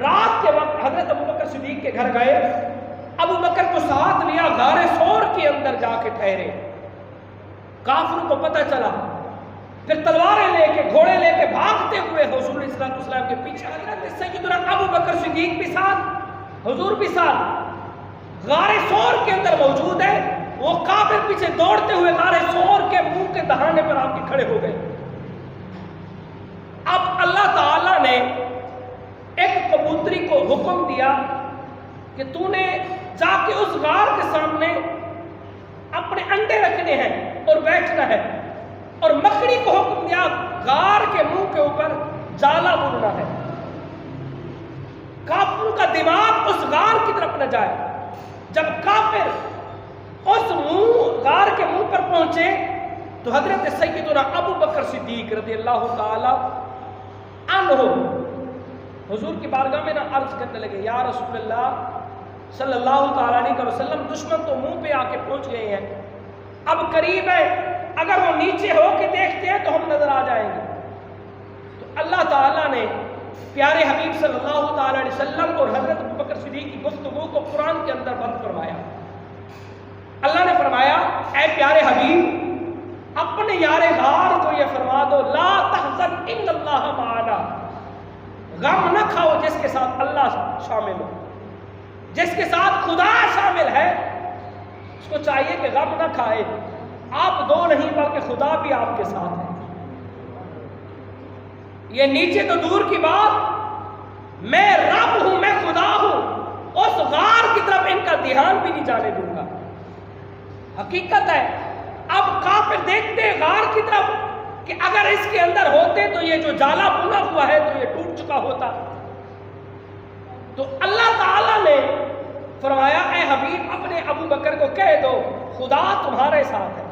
رات کے وقت حضرت ابوبکر صدیق کے گھر گئے، ابوبکر کو ساتھ لیا، غار ثور کے اندر جا کے ٹھہرے۔ کافروں کو پتہ چلا، پھر تلواریں لے کے گھوڑے لے کے بھاگتے ہوئے حضور علیہ السلام کے پیچھے، حضرت سیدنا ابوبکر صدیق بھی ساتھ، حضور بھی ساتھ، غار ثور کے اندر موجود ہے۔ وہ کافر پیچھے دوڑتے ہوئے غار ثور کے منہ کے دہانے پر آ کے کھڑے ہو گئے۔ اب اللہ تعالیٰ نے ایک کبوتری کو حکم دیا کہ تو نے جا کے اس غار کے سامنے اپنے انڈے رکھنے ہیں اور بیٹھنا ہے، اور مکڑی کو حکم دیا غار کے منہ کے اوپر جالا بننا ہے، کافروں کا دماغ اس غار کی طرف نہ جائے۔ جب کافر اس غار کے منہ پر پہنچے تو حضرت سیدنا ابوبکر صدیق رضی اللہ تعالی عنہ حضور کی بارگاہ میں عرض کرنے لگے، یا رسول اللہ صلی اللہ تعالیٰ علیہ وسلم، دشمن تو منہ پہ آ کے پہنچ گئے ہیں، اب قریب ہے، اگر وہ نیچے ہو کے دیکھتے ہیں تو ہم نظر آ جائیں گے۔ تو اللہ تعالیٰ نے پیارے حبیب صلی اللہ تعالیٰ علیہ وسلم اور حضرت ابوبکر صدیق کی گفتگو کو قرآن کے اندر بند فرمایا۔ اللہ نے فرمایا، اے پیارے حبیب، اپنے یار غار کو یہ فرما دو، لا تحزن ان اللہ معنا، غم نہ کھاؤ جس کے ساتھ اللہ شامل ہو، جس کے ساتھ خدا شامل ہے اس کو چاہیے کہ غم نہ کھائے۔ آپ دو نہیں بلکہ خدا بھی آپ کے ساتھ ہے۔ یہ نیچے تو دور کی بات، میں رب ہوں، میں خدا ہوں، اس غار کی طرف ان کا دھیان بھی نہیں جانے دوں گا۔ حقیقت ہے، اب کافر دیکھتے غار کی طرف کہ اگر اس کے اندر ہوتے تو یہ جو جالا بنا ہوا ہے تو یہ ٹوٹ چکا ہوتا۔ تو اللہ تعالیٰ نے فرمایا، اے حبیب، اپنے ابوبکر کو کہہ دو خدا تمہارے ساتھ ہے۔